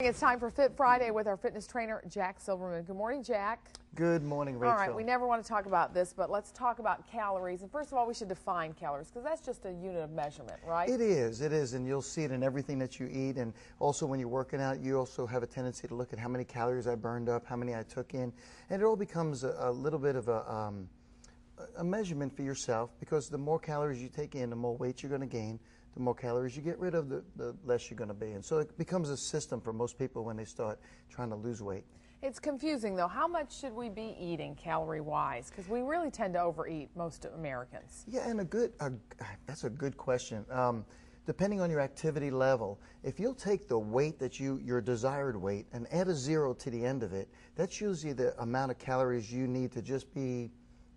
It's time for Fit Friday with our fitness trainer, Jack Silverman. Good morning, Jack. Good morning, Rachel. All right, we never want to talk about this, but let's talk about calories. And first of all, we should define calories because that's just a unit of measurement, right? It is, and you'll see it in everything that you eat. And also when you're working out, you also have a tendency to look at how many calories I burned up, how many I took in. And it all becomes a little bit of a measurement for yourself, because the more calories you take in, the more weight you're going to gain. The more calories you get rid of, the less you're going to be. And so it becomes a system for most people when they start trying to lose weight. It's confusing, though. How much should we be eating calorie-wise? Because we really tend to overeat, most Americans. Yeah, and that's a good question. Depending on your activity level, if you'll take the weight that your desired weight and add a 0 to the end of it, that's usually the amount of calories you need to just be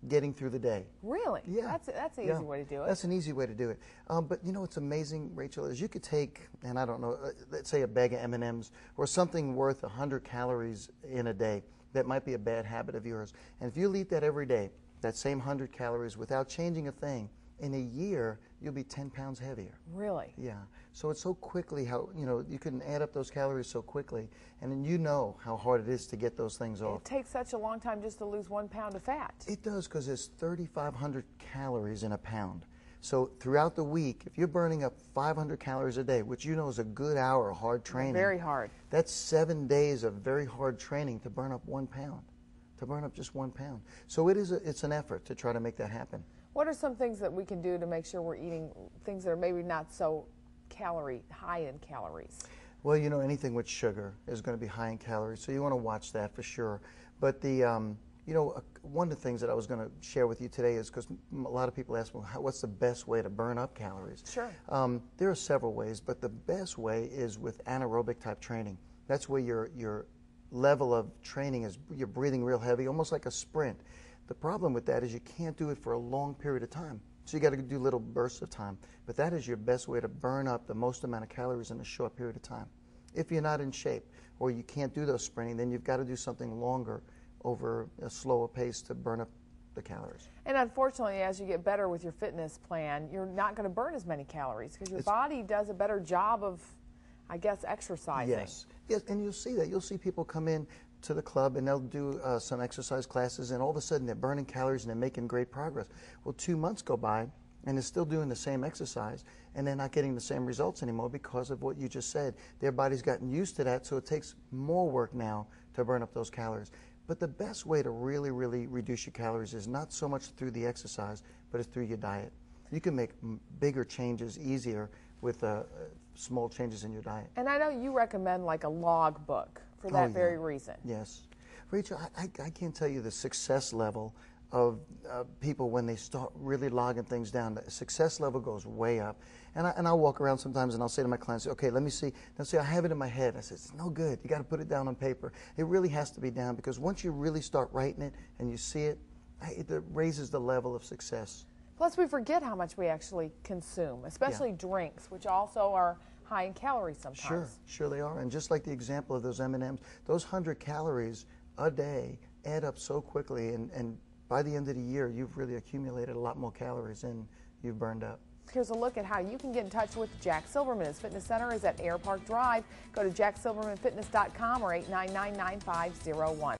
getting through the day. Really? Yeah. That's an easy way to do it. That's an easy way to do it. But you know what's amazing, Rachel, is you could take, and I don't know, let's say a bag of M&Ms or something worth 100 calories in a day. That might be a bad habit of yours. And if you eat that every day, that same 100 calories without changing a thing, in a year, you'll be 10 pounds heavier. Really? Yeah. So it's so quickly how, you can add up those calories so quickly, and then you know how hard it is to get those things off. It takes such a long time just to lose 1 pound of fat. It does, because there's 3,500 calories in a pound. So throughout the week, if you're burning up 500 calories a day, which you know is a good hour of hard training. Very hard. That's 7 days of very hard training to burn up 1 pound, to burn up just 1 pound. So it's an effort to try to make that happen. What are some things that we can do to make sure we're eating things that are maybe not so high in calories? Well, anything with sugar is going to be high in calories, so you want to watch that for sure. But one of the things that I was going to share with you today is, because a lot of people ask, well, what's the best way to burn up calories? Sure. There are several ways, but the best way is with anaerobic type training. That's where your level of training is, you're breathing real heavy, almost like a sprint. The problem with that is you can't do it for a long period of time. So you got to do little bursts of time. But that is your best way to burn up the most amount of calories in a short period of time. If you're not in shape or you can't do those sprinting, then you've got to do something longer over a slower pace to burn up the calories. And unfortunately, as you get better with your fitness plan, you're not going to burn as many calories because your body does a better job of, I guess, exercising. Yes, and you'll see that. You'll see people come in to the club and they'll do some exercise classes, and all of a sudden they're burning calories and they're making great progress. Well, 2 months go by and they're still doing the same exercise and they're not getting the same results anymore because of what you just said. Their body's gotten used to that, so it takes more work now to burn up those calories. But the best way to really, really reduce your calories is not so much through the exercise, but it's through your diet. You can make bigger changes easier with small changes in your diet. And I know you recommend like a log book for that very reason. Yes. Rachel, I can't tell you the success level of people when they start really logging things down. The success level goes way up. And I'll walk around sometimes and I'll say to my clients, okay, let me see. They'll say, I have it in my head. I said, it's no good. You got to put it down on paper. It really has to be down, because once you really start writing it and you see it, it raises the level of success. Plus, we forget how much we actually consume, especially drinks, which also are high in calories sometimes. Sure they are. And just like the example of those M&Ms, those 100 calories a day add up so quickly, and by the end of the year, you've really accumulated a lot more calories than you've burned up. Here's a look at how you can get in touch with Jack Silverman. His fitness center is at Air Park Drive. Go to jacksilvermanfitness.com or 899-9501.